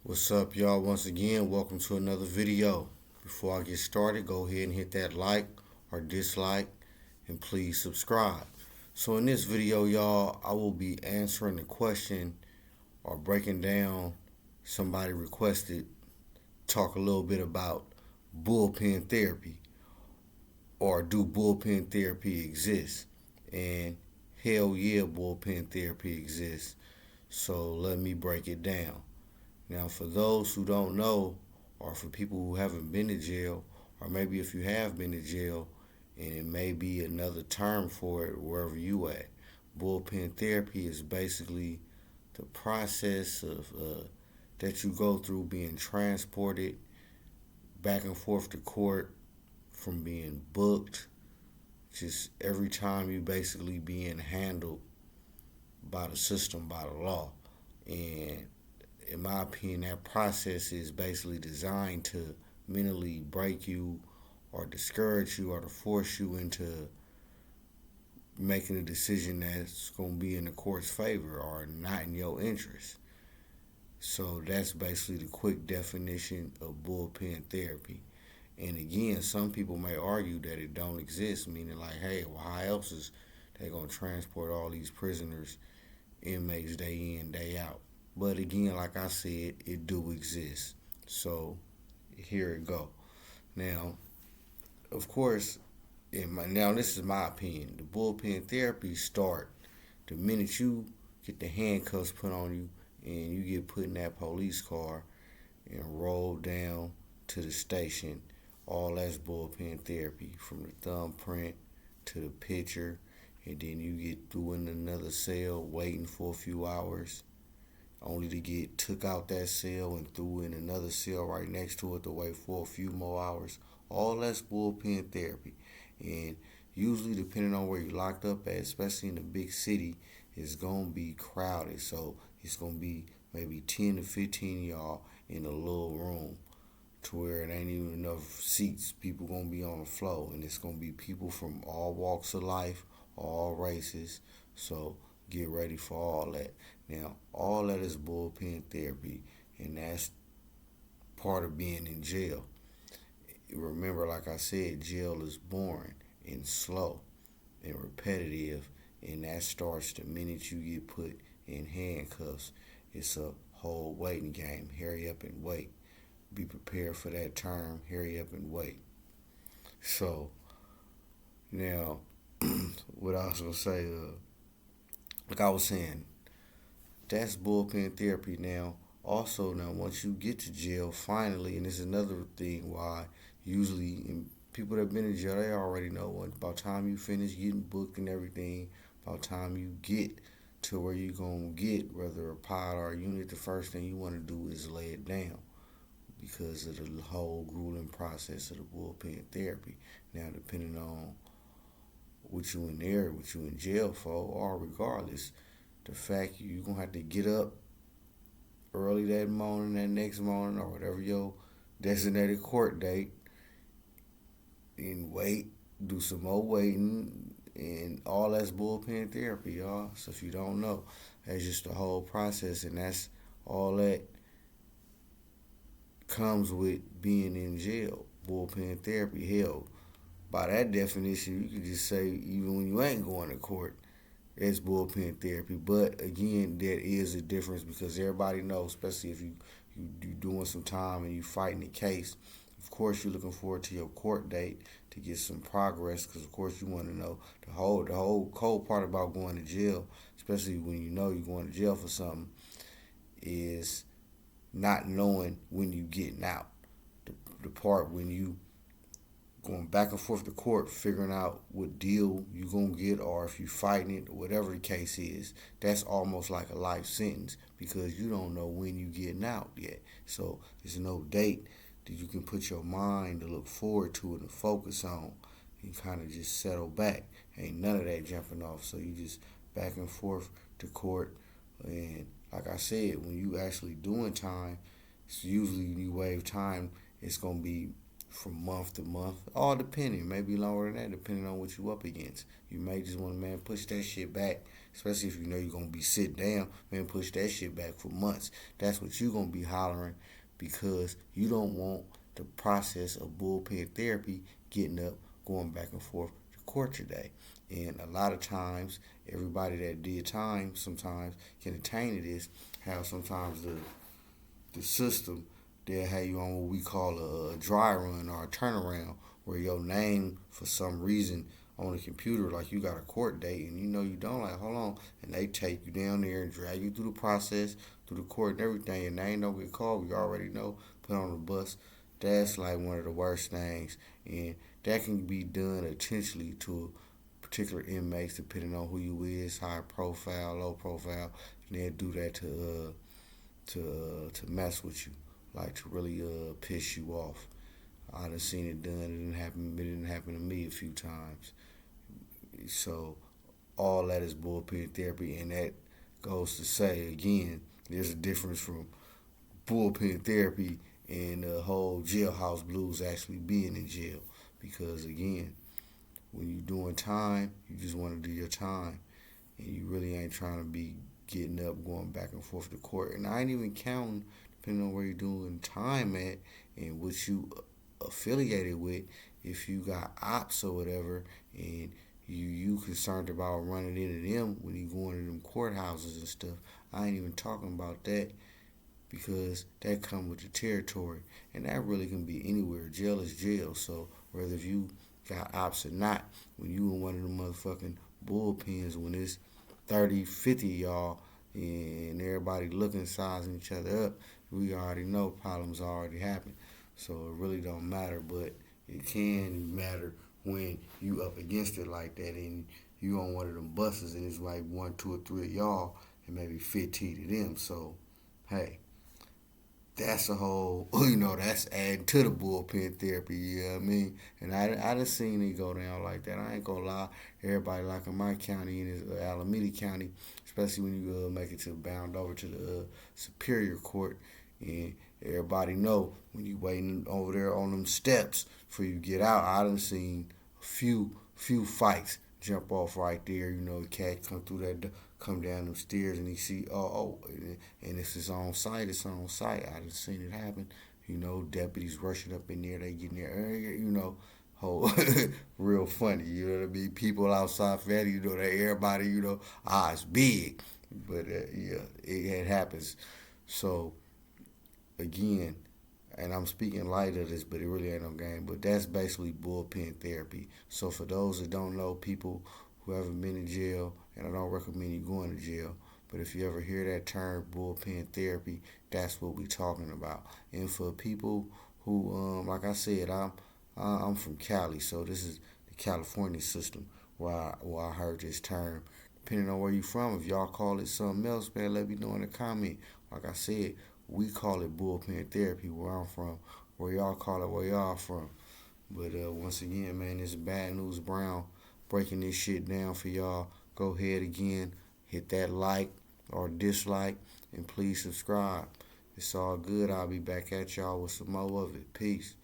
What's up, y'all? Once again, welcome to another video. Before I get started, go ahead and hit that like or dislike and please subscribe. So in this video, y'all, I will be answering the question or breaking down somebody requested talk a little bit about bullpen therapy or do bullpen therapy exist? And hell yeah, bullpen therapy exists. So let me break it down. Now, for those who don't know, or for people who haven't been to jail, or maybe if you have been to jail, and it may be another term for it wherever you at, bullpen therapy is basically the process of that you go through being transported back and forth to court from being booked, just every time you basically being handled by the system, by the law. And in my opinion, that process is basically designed to mentally break you or discourage you or to force you into making a decision that's going to be in the court's favor or not in your interest. So that's basically the quick definition of bullpen therapy. And again, some people may argue that it don't exist, meaning like, hey, well, how else is they going to transport all these prisoners, inmates day in, day out? But again, like I said, it do exist. So here it go. Now, of course, now this is my opinion. The bullpen therapy start the minute you get the handcuffs put on you and you get put in that police car and rolled down to the station. All that's bullpen therapy, from the thumbprint to the picture, and then you get through in another cell waiting for a few hours only to get took out that cell and threw in another cell right next to it to wait for a few more hours. All that's bullpen therapy. And usually, depending on where you're locked up at, especially in a big city, it's going to be crowded. So it's going to be maybe 10 to 15 of y'all in a little room to where it ain't even enough seats. People going to be on the floor. And it's going to be people from all walks of life, all races. So get ready for all that. Now, all that is bullpen therapy, and that's part of being in jail. Remember, like I said, jail is boring and slow and repetitive, and that starts the minute you get put in handcuffs. It's a whole waiting game. Hurry up and wait. Be prepared for that term. Hurry up and wait. So, now, what I was going to say, like I was saying, that's bullpen therapy. Now, also, now once you get to jail, finally, and this is another thing why usually people that have been in jail, they already know what about time you finish getting booked and everything, about time you get to where you're gonna get, whether a pod or a unit, the first thing you want to do is lay it down because of the whole grueling process of the bullpen therapy. Now, depending on what you in there, what you in jail for, or regardless, the fact you're gonna have to get up early that morning, that next morning, or whatever your designated court date, and wait, do some more waiting, and all that's bullpen therapy, y'all. So if you don't know, that's just the whole process, and that's all that comes with being in jail. Bullpen therapy, hell, by that definition, you could just say even when you ain't going to court, it's bullpen therapy. But again, there is a difference because everybody knows, especially if you doing some time and you fighting the case. Of course, you're looking forward to your court date to get some progress because, of course, you want to know the whole cold part about going to jail, especially when you know you're going to jail for something, is not knowing when you getting out. The part when you going back and forth to court, figuring out what deal you gonna get, or if you fighting it, or whatever the case is, that's almost like a life sentence because you don't know when you getting out yet. So there's no date that you can put your mind to look forward to and to focus on. You kind of just settle back. Ain't none of that jumping off. So you just back and forth to court, and like I said, when you actually doing time, it's usually when you waive time, it's gonna be from month to month, all depending, maybe longer than that, depending on what you up against. You may just want to, man, push that shit back, especially if you know you're gonna be sitting down, man, push that shit back for months. That's what you're gonna be hollering because you don't want the process of bullpen therapy getting up, going back and forth to court today. And a lot of times, everybody that did time sometimes can attain to this. How sometimes the system, they'll have you on what we call a dry run or a turnaround, where your name, for some reason, on the computer, like you got a court date and you know you don't, like, hold on, and they take you down there and drag you through the process, through the court and everything, and they ain't no get called. We already know, put on the bus. That's like one of the worst things, and that can be done intentionally to particular inmates, depending on who you is, high profile, low profile, and they'll do that to mess with you, like to really piss you off. I done seen it done. It didn't happen to me a few times. So all that is bullpen therapy, and that goes to say again, there's a difference from bullpen therapy and the whole jailhouse blues actually being in jail. Because again, when you're doing time, you just want to do your time, and you really ain't trying to be getting up, going back and forth to court. And I ain't even counting, depending on where you're doing time at and what you affiliated with. If you got ops or whatever, and you concerned about running into them when you going to them courthouses and stuff, I ain't even talking about that, because that come with the territory, and that really can be anywhere. Jail is jail. So whether if you got ops or not, when you in one of the motherfucking bullpens, when it's 30, 50 y'all, and everybody looking, sizing each other up, we already know problems already happened. So it really don't matter, but it can matter when you up against it like that, and you on one of them buses, and it's like one, two, or three of y'all, and maybe 15 of them. So, hey, that's a whole, that's adding to the bullpen therapy, you know what I mean? And I done seen it go down like that. I ain't gonna lie. Everybody like in my county, in Alameda County, especially when you make it to bound over to the Superior Court, and everybody know when you waiting over there on them steps for you get out. I done seen a few fights jump off right there. The cat come through come down them stairs, and he see, and if it's on site, it's on site. I done seen it happen. Deputies rushing up in there, they getting there, whole real funny. You know what I mean? People outside for that, that everybody, it's big, but yeah, it happens. So again, and I'm speaking light of this, but it really ain't no game. But that's basically bullpen therapy. So for those that don't know, people who haven't been in jail, and I don't recommend you going to jail, but if you ever hear that term bullpen therapy, that's what we talking about. And for people who, like I said, I'm from Cali, so this is the California system where I heard this term. Depending on where you from, if y'all call it something else, man, let me know in the comment. Like I said, we call it bullpen therapy where I'm from. Where y'all call it where y'all from. But once again, man, this is Bad News Brown breaking this shit down for y'all. Go ahead again, hit that like or dislike, and please subscribe. It's all good. I'll be back at y'all with some more of it. Peace.